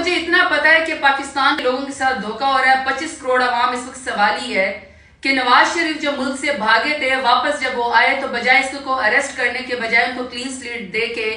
मुझे इतना पता है कि पाकिस्तान के लोगों के साथ धोखा हो रहा है। 25 करोड़ अवाम इस वक्त सवाल ही है कि नवाज शरीफ जो मुल्क से भागे थे, वापस जब वो आए तो बजाय इसको अरेस्ट करने के बजाय उनको क्लीन स्लेट दे के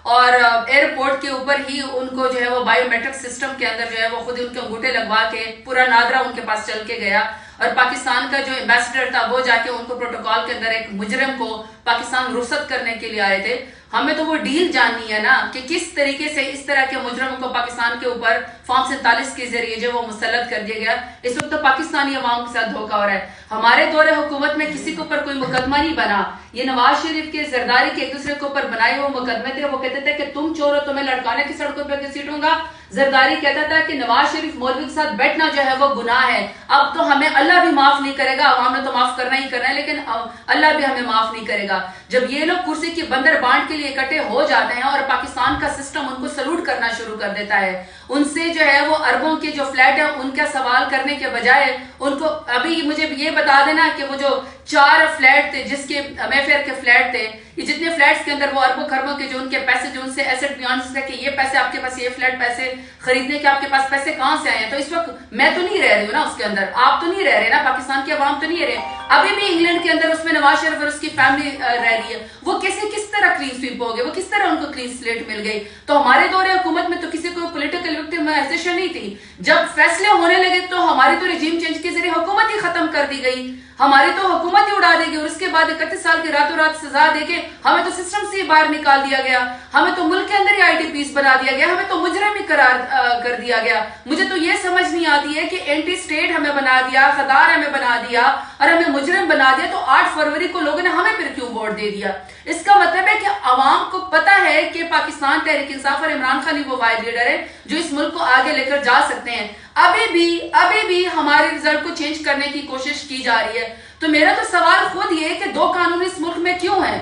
और एयरपोर्ट के ऊपर ही उनको जो है वो बायोमेट्रिक सिस्टम के अंदर जो है वो खुद उनके अंगूठे लगवा के पूरा नादरा उनके पास चल के गया और पाकिस्तान का जो एम्बेसडर था वो जाके उनको प्रोटोकॉल के अंदर एक मुजरिम को पाकिस्तान रुखसत करने के लिए आए थे। हमें तो वो डील जाननी है ना कि किस तरीके से इस तरह के मुजरिम को पाकिस्तान के ऊपर फॉर्म 47 के जरिए जो वो मुसल्लत कर दिया गया। इस वक्त तो पाकिस्तानी अवाम के साथ धोखा हो रहा है। हमारे दौरे हुकूमत में किसी के ऊपर कोई मुकदमा नहीं बना। ये नवाज शरीफ के जरदारी के एक दूसरे के ऊपर बनाए हुए मुकदमे थे। वो कहते थे कि तुम चोर हो, तुम्हें लड़काने की सड़कों पर घसीटूंगा। जरदारी कहता था कि नवाज शरीफ मौलवी के साथ बैठना जो है वो गुनाह है। अब तो हमें अल्लाह भी माफ नहीं करेगा, अवाम ने तो माफ करना ही करना है, लेकिन अल्लाह भी हमें माफ नहीं करेगा। जब ये लोग कुर्सी की बंदर बांट के लिए इकट्ठे हो जाते हैं और पाकिस्तान का सिस्टम उनको सलूट करना शुरू कर देता है, उनसे जो है वो अरबों के जो फ्लैट है उनका सवाल करने के बजाय उनको अभी मुझे ये बता देना कि वो जो 4 फ्लैट थे जिसके मेफेयर के फ्लैट थे, ये जितने फ्लैट्स के अंदर वो अरबों खरबों के जो उनके पैसे जो उनसे एसेट बियॉन्ड कि ये पैसे आपके पास, ये फ्लैट पैसे खरीदने के आपके पास पैसे कहां से आए हैं? तो इस वक्त मैं तो नहीं रह रही हूँ ना उसके अंदर, आप तो नहीं रह रहे ना, पाकिस्तान के अवाम तो नहीं रहे। अभी भी इंग्लैंड के अंदर उसमें नवाज शरीफ और उसकी फैमिली रह रही है। वो कैसे किस तरह क्लीन स्वीप हो गए, वो किस तरह उनको क्लीन स्लेट मिल गई? तो हमारे दौरे हुकूमत में तो किसी को पोलिटिकल विक्टिमाइजेशन नहीं थी। जब फैसले होने लगे तो हमारी तो रिजीम चेंज के जरिए हुकूमत ही खत्म कर दी गई, हमारी तो हुकूमत ही उड़ा देगी और उसके बाद 31 साल की रातों रात सजा देके हमें तो सिस्टम से बाहर निकाल दिया गया, हमें तो मुल्क के अंदर ही आईडीपीस बना दिया गया, हमें तो मुजरिम ही करार कर दिया गया। मुझे तो ये समझ नहीं आती है कि एंटी स्टेट हमें बना दिया, खदार हमें बना दिया और हमें मुजरिम बना दिया, तो 8 फरवरी को लोगों ने हमें फिर क्यों वोट दे दिया? इसका मतलब है कि अवाम को पता है कि पाकिस्तान तहरीक इंसाफ और इमरान खान ही वो वाहिद लीडर है जो इस मुल्क को आगे लेकर जा सकते हैं। अभी भी हमारे रिजल्ट को चेंज करने की कोशिश की जा रही है। तो मेरा तो सवाल खुद ये है कि 2 कानून इस मुल्क में क्यों हैं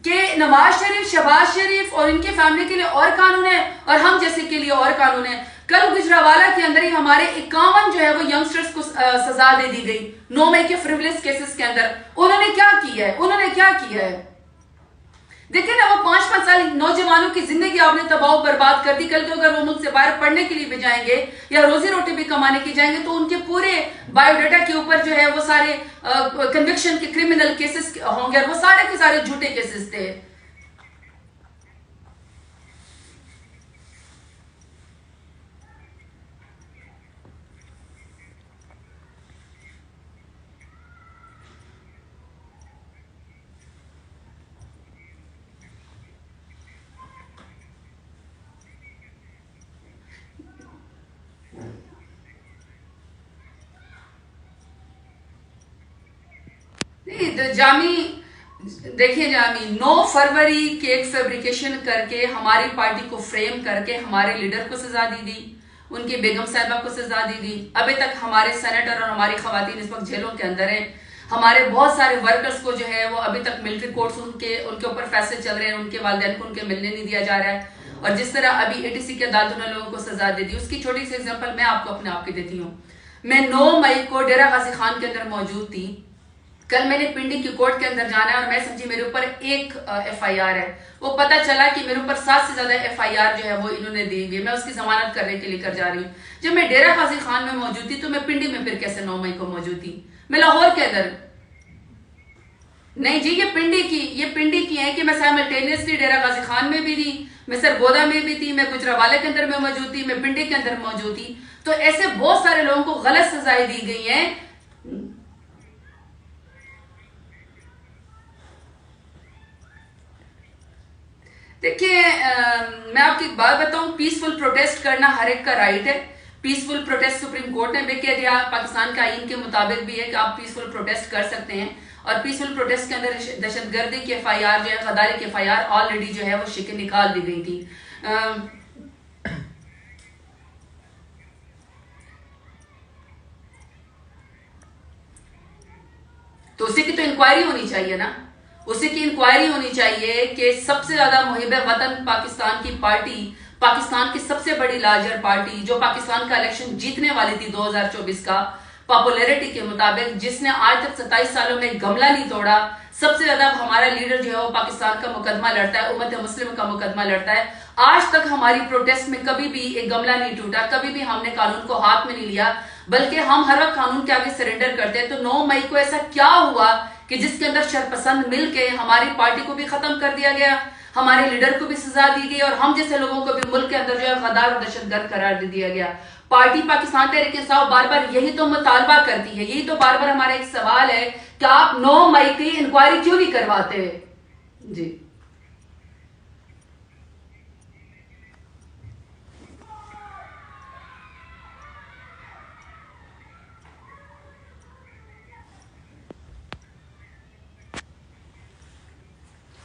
कि नवाज शरीफ, शहबाज शरीफ और इनके फैमिली के लिए और कानून है और हम जैसे के लिए और कानून है। कल गुजरावाला के अंदर ही हमारे 51 जो है वो यंगस्टर्स को सजा दे दी गई 9 मई के फ्रिवलेस केसेस के अंदर। उन्होंने क्या किया है? देखिए ना, वो 5-5 साल नौजवानों की जिंदगी आपने तबाह बर्बाद कर दी। कल को अगर वो मुल्क से बाहर पढ़ने के लिए भी जाएंगे या रोजी रोटी भी कमाने के जाएंगे तो उनके पूरे बायोडाटा के ऊपर जो है वो सारे कन्विक्शन के क्रिमिनल केसेस होंगे और वो सारे के सारे झूठे केसेस थे। देखिए जामी 9 फरवरी केक फैब्रिकेशन करके हमारी पार्टी को फ्रेम करके हमारे लीडर को सजा दी गई, उनकी बेगम साहिबा को सजा दी गई। अभी तक हमारे सेनेटर और हमारी खवातीन इस वक्त जेलों के अंदर हैं। हमारे बहुत सारे वर्कर्स को जो है वो अभी तक मिलिट्री कोर्ट्स उनके ऊपर फैसले चल रहे हैं, उनके वालिदैन को उनके मिलने नहीं दिया जा रहा है। और जिस तरह अभी एटीसी के अदालतों ने लोगों को सजा दे दी, उसकी छोटी सी एग्जाम्पल मैं आपको अपने आप की देती हूँ। मैं 9 मई को डेरा गाजी खान के अंदर मौजूद थी। कल मैंने पिंडी की कोर्ट के अंदर जाना है और मैं समझी मेरे ऊपर एक FIR है। वो पता चला कि मेरे ऊपर 7 से ज्यादा FIR जो है वो इन्होंने दी हुई है। मैं उसकी जमानत करने के लिए कर जा रही हूँ। जब मैं डेरा गाजी खान में मौजूद थी तो मैं पिंडी में फिर कैसे 9 मई को मौजूद थी? मैं लाहौर के अंदर नहीं जी, ये पिंडी की है कि मैं साइमल्टेनियसली डेरा गाजी खान में भी थी, मैं सरगोदा में भी थी, मैं गुजरावाला के अंदर में मौजूद थी, मैं पिंडी के अंदर मौजूद थी। तो ऐसे बहुत सारे लोगों को गलत सजाएं दी गई हैं। देखिए मैं आपको एक बात बताऊं, पीसफुल प्रोटेस्ट करना हर एक का राइट है। पीसफुल प्रोटेस्ट सुप्रीम कोर्ट ने भी कह दिया, पाकिस्तान का आईन के मुताबिक भी है कि आप पीसफुल प्रोटेस्ट कर सकते हैं। और पीसफुल प्रोटेस्ट के अंदर दहशतगर्दी की FIR जो है, गद्दारी की FIR ऑलरेडी जो है वो शिकन निकाल दी गई थी। तो उसी की तो इंक्वायरी होनी चाहिए ना, उसी की इंक्वायरी होनी चाहिए कि सबसे ज्यादा मुहिब वतन पाकिस्तान की पार्टी, पाकिस्तान की सबसे बड़ी लार्जर पार्टी जो पाकिस्तान का इलेक्शन जीतने वाली थी 2024 का पॉपुलैरिटी के मुताबिक, जिसने आज तक 27 सालों में गमला नहीं तोड़ा, सबसे ज्यादा हमारा लीडर जो है वो पाकिस्तान का मुकदमा लड़ता है, उम्मत मुस्लिम का मुकदमा लड़ता है। आज तक हमारी प्रोटेस्ट में कभी भी एक गमला नहीं टूटा, कभी भी हमने कानून को हाथ में नहीं लिया, बल्कि हम हर वक्त कानून के आगे सरेंडर करते हैं। तो 9 मई को ऐसा क्या हुआ कि जिसके अंदर शरपसंद मिलके हमारी पार्टी को भी खत्म कर दिया गया, हमारे लीडर को भी सजा दी गई और हम जैसे लोगों को भी मुल्क के अंदर जो है गद्दार और दहशतगर्द करार दे दिया गया। पार्टी पाकिस्तान तहरीक इंसाफ बार बार यही तो मुतालबा करती है, यही तो बार बार हमारा एक सवाल है कि आप 9 मई की इंक्वायरी क्यों नहीं करवाते। जी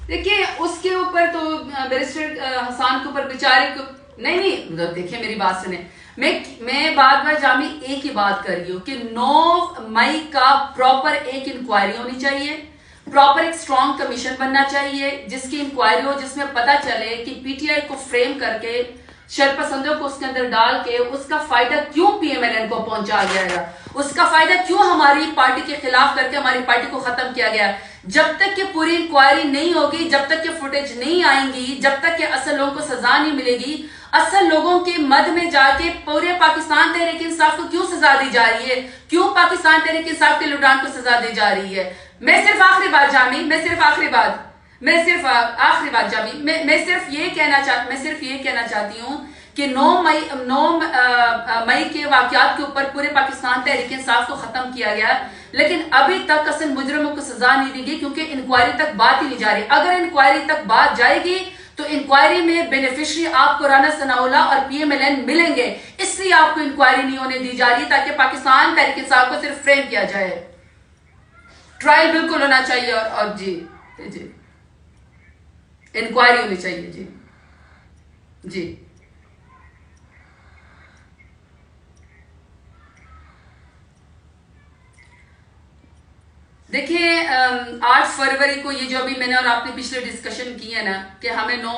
देखिए, उसके ऊपर तो बैरिस्टर हसान के ऊपर बेचारे को नहीं, तो देखिए मेरी बात सुने, मैं बार बार जामी एक ही बात कर रही हूँ कि 9 मई का प्रॉपर एक इंक्वायरी होनी चाहिए, प्रॉपर एक स्ट्रॉन्ग कमीशन बनना चाहिए जिसकी इंक्वायरी हो, जिसमें पता चले कि पीटीआई को फ्रेम करके शरपसंदों को उसके अंदर डाल के उसका फायदा क्यों पीएमएलएन को पहुंचा गया है, उसका फायदा क्यों हमारी पार्टी के खिलाफ करके हमारी पार्टी को खत्म किया गया। जब तक कि पूरी इंक्वायरी नहीं होगी, जब तक कि फुटेज नहीं आएंगी, जब तक कि असल लोगों को सजा नहीं मिलेगी, असल लोगों के मद में जाके पूरे पाकिस्तान तहरीक इंसाफ को क्यों सजा दी जा रही है, क्यों पाकिस्तान तहरीक इंसाफ के लुटान को सजा दी जा रही है। मैं सिर्फ आखिरी बात जामी, मैं सिर्फ आखिरी बात जामी, मैं सिर्फ ये कहना चाहती हूँ कि 9 मई के वाकयात के ऊपर पूरे पाकिस्तान तहरीक इंसाफ को खत्म किया गया, लेकिन अभी तक असल मुजरिमों को सजा नहीं दी गई क्योंकि इंक्वायरी तक बात ही नहीं जा रही। अगर इंक्वायरी तक बात जाएगी तो इंक्वायरी में बेनिफिशियरी आपको राना सनाउल्लाह और पीएमएलएन मिलेंगे, इसलिए आपको इंक्वायरी नहीं होने दी जा रही ताकि पाकिस्तान तहरीक इंसाफ को सिर्फ फ्रेम किया जाए। ट्रायल बिल्कुल होना चाहिए और जी इंक्वायरी होनी चाहिए। जी देखिए, 8 फरवरी को ये जो अभी मैंने और आपने पिछले डिस्कशन की है ना कि हमें 9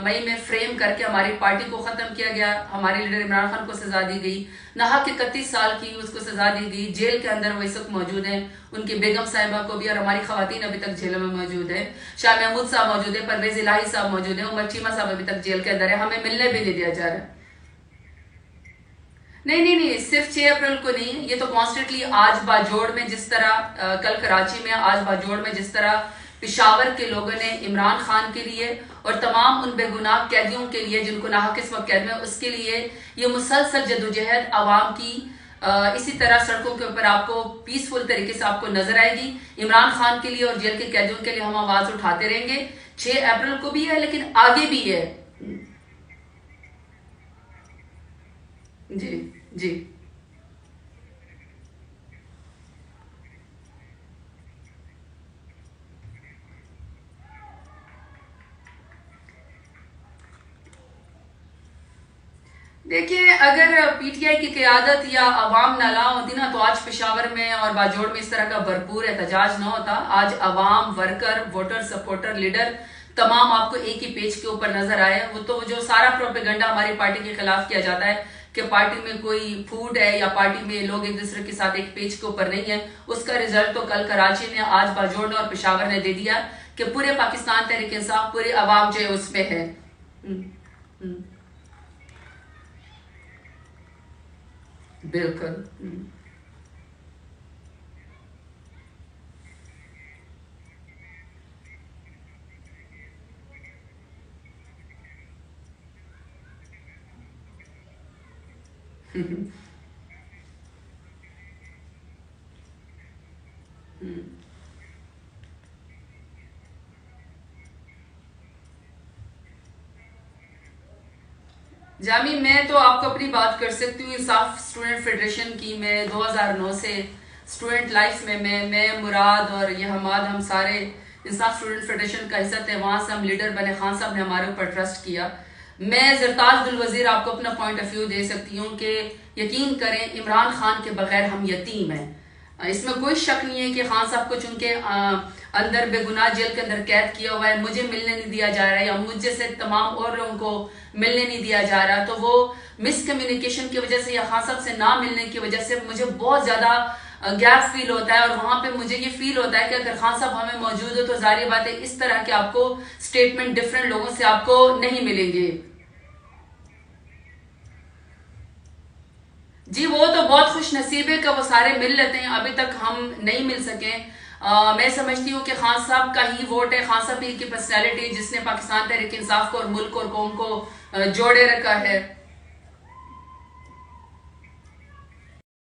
मई में फ्रेम करके हमारी पार्टी को खत्म किया गया, हमारे लीडर इमरान खान को सजा दी गई, नाहक 31 साल की उसको सजा दी गई, जेल के अंदर वो इस वक्त मौजूद है, उनकी बेगम साहिबा को भी और हमारी खवातीन अभी तक जेलों में मौजूद है, शाह महमूद साहब मौजूद है, परवेज इलाही साहब मौजूद है, उमर चीमा साहब अभी तक जेल के अंदर है, हमें मिलने भी नहीं दिया जा रहा है। नहीं, सिर्फ 6 अप्रैल को नहीं, ये तो कॉन्स्टेंटली आज बाजोड़ में जिस तरह कल कराची में, आज बाजोड़ में जिस तरह पिशावर के लोगों ने इमरान खान के लिए और तमाम उन बेगुनाह कैदियों के लिए जिनको नाहक इस वक्त कैद में, उसके लिए ये मुसलसल जद्दोजहद आवाम की इसी तरह सड़कों के ऊपर आपको पीसफुल तरीके से आपको नजर आएगी। इमरान खान के लिए और जेल के कैदियों के लिए हम आवाज उठाते रहेंगे। 6 अप्रैल को भी है लेकिन आगे भी है। जी देखिए, अगर पीटीआई की क़यादत या अवाम नाला होती ना तो आज पेशावर में और बाजोड़ में इस तरह का भरपूर एहतजाज ना होता। आज अवाम, वर्कर, वोटर, सपोर्टर, लीडर तमाम आपको एक ही पेज के ऊपर नजर आए। वो तो जो सारा प्रोपेगेंडा हमारी पार्टी के खिलाफ किया जाता है कि पार्टी में कोई फूट है या पार्टी में लोग एक दूसरे के साथ एक पेज के ऊपर नहीं है, उसका रिजल्ट तो कल कराची ने, आज बाजोड़ ने और पेशावर ने दे दिया कि पूरे पाकिस्तान तहरीक इंसाफ, पूरे अवाम जो है उसमें है। बिल्कुल। जामी, मैं तो आपको अपनी बात कर सकती हूँ इंसाफ स्टूडेंट फेडरेशन की। मैं 2009 से स्टूडेंट लाइफ में मैं मुराद और ये हमाद, हम सारे इंसाफ स्टूडेंट फेडरेशन का हिस्सा थे। वहाँ से हम लीडर बने, खान साहब ने हमारे ऊपर ट्रस्ट किया। मैं ज़रताज दुल वज़ीर आपको अपना पॉइंट ऑफ व्यू दे सकती हूँ कि यकीन करें, इमरान खान के बगैर हम यतीम हैं। इसमें कोई शक नहीं है कि खान साहब को चूंकि अंदर बेगुनाह जेल के अंदर कैद किया हुआ है, मुझे मिलने नहीं दिया जा रहा है या मुझे से तमाम और लोगों को मिलने नहीं दिया जा रहा, तो वो मिसकम्युनिकेशन की वजह से या खान साहब से ना मिलने की वजह से मुझे बहुत ज्यादा गैप फील होता है। और वहां पे मुझे ये फील होता है कि अगर खान साहब हमें मौजूद हो तो जाहिर बात है इस तरह के आपको स्टेटमेंट डिफरेंट लोगों से आपको नहीं मिलेंगे। जी वो तो बहुत खुश नसीब है कि वो सारे मिल लेते हैं, अभी तक हम नहीं मिल सके। मैं समझती हूँ कि खान साहब का ही वोट है, खान साहब की पर्सनैलिटी जिसने पाकिस्तान तहरीक इंसाफ को और मुल्क और कौम को जोड़े रखा है।